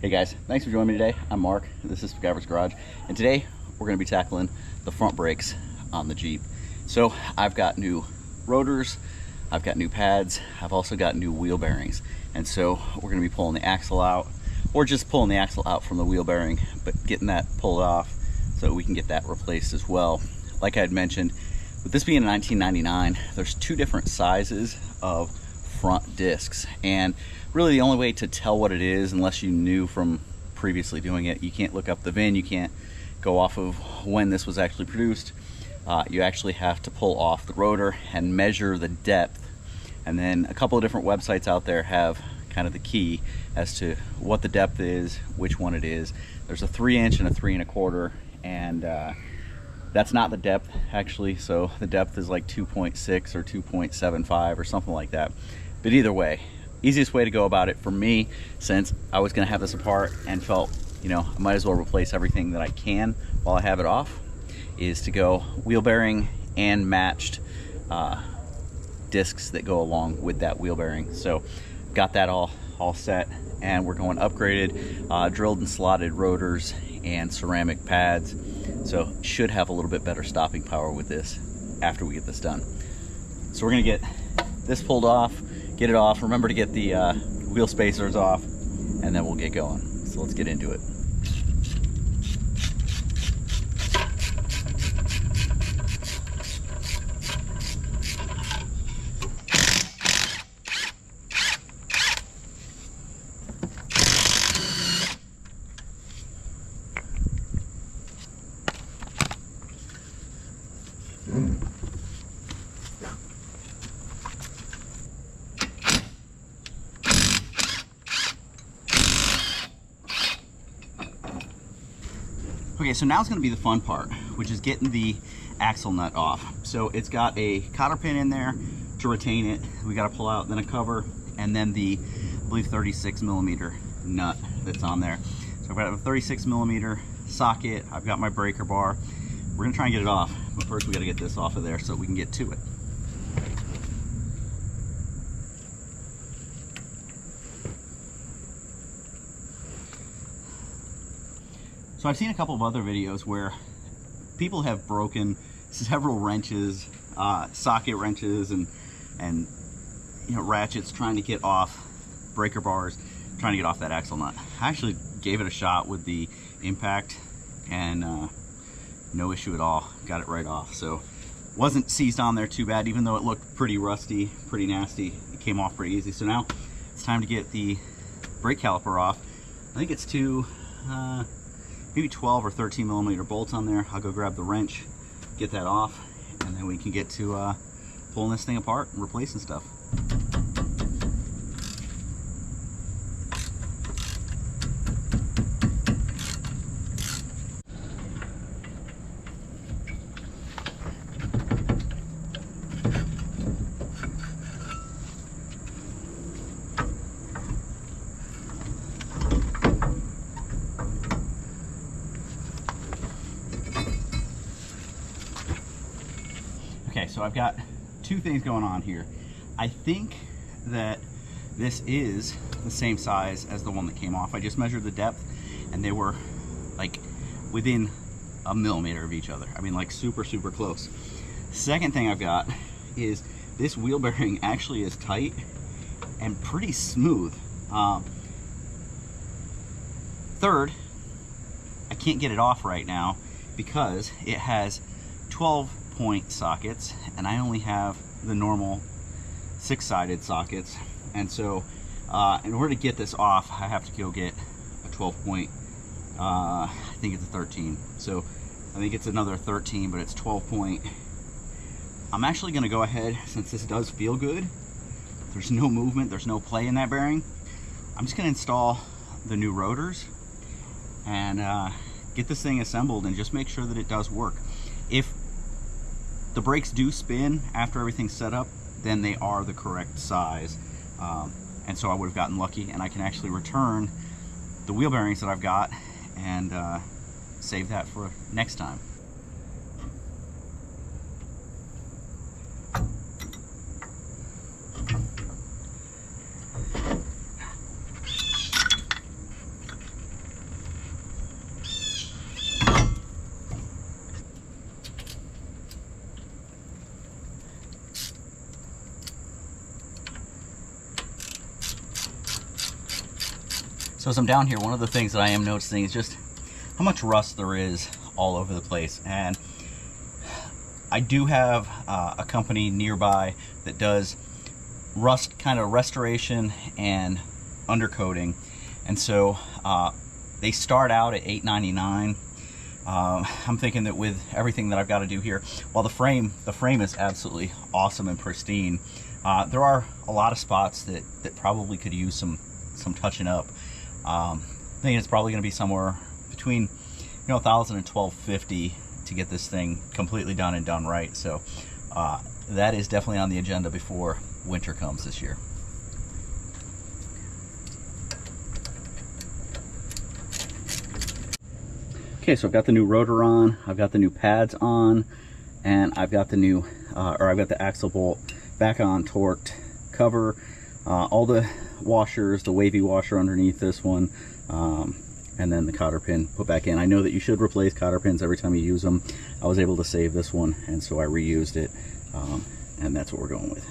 Hey guys, thanks for joining me today. I'm Mark, this is MacGyver's Garage, and today we're going to be tackling the front brakes on the Jeep. So I've got new rotors, I've got new pads, I've also got new wheel bearings, and so we're going to be pulling the axle out, or just pulling the axle out from the wheel bearing, but getting that pulled off so we can get that replaced as well. Like I had mentioned, with this being a 1999, there's two different sizes of front discs, and really the only way to tell what it is, unless you knew from previously doing it, you can't look up the VIN, you can't go off of when this was actually produced. You actually have to pull off the rotor and measure the depth, and then a couple of different websites out there have kind of the key as to what the depth is, which one it is. There's a 3-inch and a 3 1/4, and that's not the depth actually, so the depth is like 2.6 or 2.75 or something like that. But either way, easiest way to go about it for me, since I was going to have this apart and felt, you know, I might as well replace everything that I can while I have it off, is to go wheel bearing and matched discs that go along with that wheel bearing. So got that all set, and we're going upgraded, drilled and slotted rotors and ceramic pads. So should have a little bit better stopping power with this after we get this done. So we're gonna get this pulled off, get it off. Remember to get the wheel spacers off, and then we'll get going. So let's get into it. Okay, so now it's going to be the fun part, which is getting the axle nut off. So it's got a cotter pin in there to retain it. We got to pull out then a cover, and then the, I believe, 36mm nut that's on there. So I've got a 36mm socket. I've got my breaker bar. We're going to try and get it off, but first we got to get this off of there so we can get to it. So I've seen a couple of other videos where people have broken several wrenches, socket wrenches, and you know, ratchets trying to get off breaker bars, trying to get off that axle nut. I actually gave it a shot with the impact, and no issue at all. Got it right off. So wasn't seized on there too bad, even though it looked pretty rusty, pretty nasty. It came off pretty easy. So now it's time to get the brake caliper off. I think it's two maybe 12 or 13mm bolts on there. I'll go grab the wrench, get that off, and then we can get to pulling this thing apart and replacing stuff. Okay, so I've got two things going on here. I think that this is the same size as the one that came off. I just measured the depth, and they were like within a millimeter of each other. I mean, like super, super close. Second thing I've got is this wheel bearing actually is tight and pretty smooth. Third, I can't get it off right now because it has 12-point sockets, and I only have the normal 6-sided sockets. And so in order to get this off, I have to go get a 12-point, I think it's a 13. So I think it's another 13, but it's 12-point. I'm actually going to go ahead, since this does feel good, there's no movement, there's no play in that bearing, I'm just going to install the new rotors and get this thing assembled and just make sure that it does work. If the brakes do spin after everything's set up, then they are the correct size. And so I would have gotten lucky, and I can actually return the wheel bearings that I've got and save that for next time. So as I'm down here, one of the things that I am noticing is just how much rust there is all over the place. And I do have a company nearby that does rust kind of restoration and undercoating, and so they start out at $8.99. I'm thinking that with everything that I've got to do here, while the frame is absolutely awesome and pristine, there are a lot of spots that probably could use some touching up. I think it's probably going to be somewhere between $1,000 and $1,250 to get this thing completely done and done right. So that is definitely on the agenda before winter comes this year. Okay, so I've got the new rotor on, I've got the new pads on, and I've got the new, I've got the axle bolt back on, torqued, cover, all the washers, the wavy washer underneath this one, and then the cotter pin put back in. I know that you should replace cotter pins every time you use them. I was able to save this one, and so I reused it, and that's what we're going with.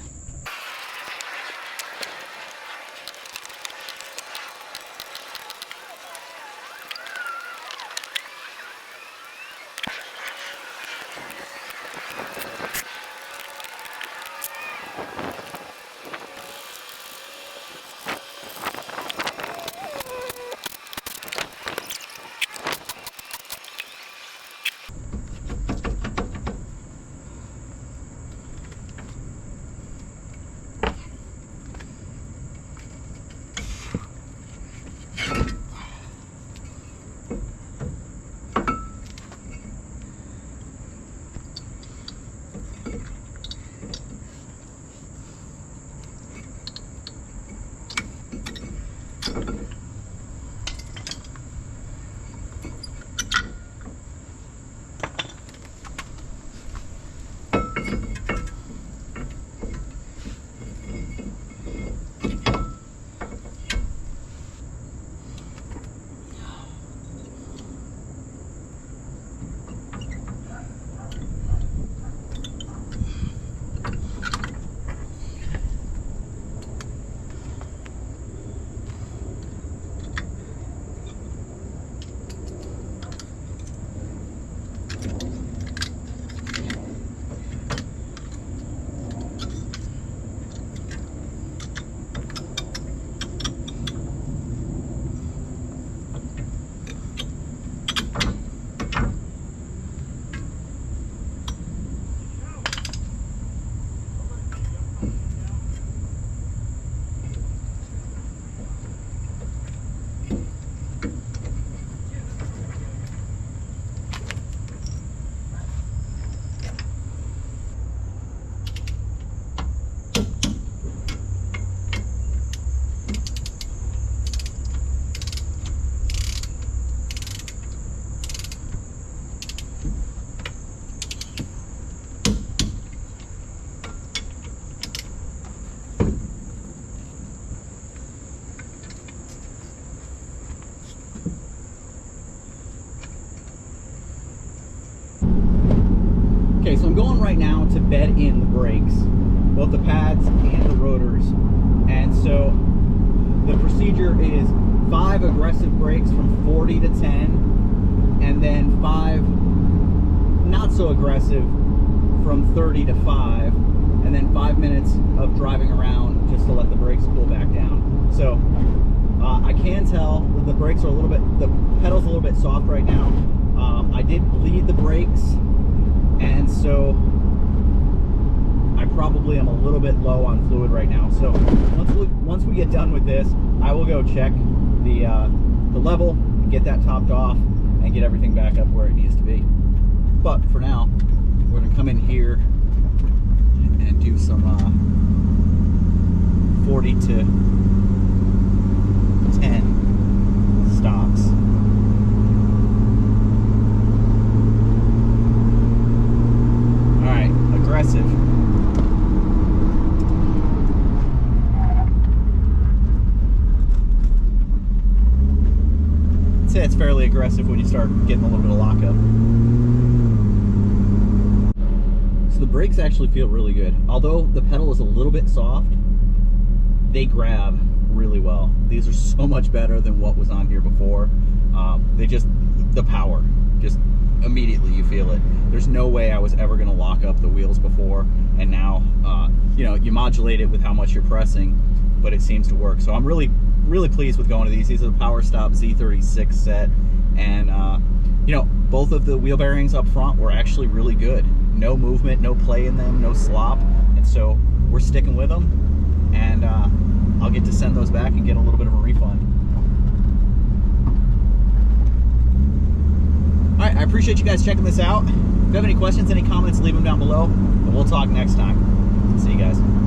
Okay, so I'm going right now to bed in the brakes, both the pads and the rotors. And so the procedure is 5 aggressive brakes from 40 to 10, and then 5 not so aggressive from 30 to 5, and then 5 minutes of driving around just to let the brakes cool back down. So I can tell that the brakes are a little bit, the pedal's a little bit soft right now. I did bleed the brakes, and so I probably am a little bit low on fluid right now. So once we get done with this, I will go check the level, get that topped off, and get everything back up where it needs to be. But for now, we're gonna come in here and do some 40 to 10 stops. Aggressive. I'd say it's fairly aggressive when you start getting a little bit of lockup. So the brakes actually feel really good. Although the pedal is a little bit soft, they grab really well. These are so much better than what was on here before. The power, just immediately you feel it. There's no way I was ever gonna lock up the wheels before, and now, you know, you modulate it with how much you're pressing, but it seems to work. So I'm really pleased with going to these. These are the Powerstop Z36 set, and you know, both of the wheel bearings up front were actually really good. No movement, no play in them, no slop, and so we're sticking with them, and I'll get to send those back and get a little bit of a refund. All right, I appreciate you guys checking this out. If you have any questions, any comments, leave them down below, and we'll talk next time. See you guys.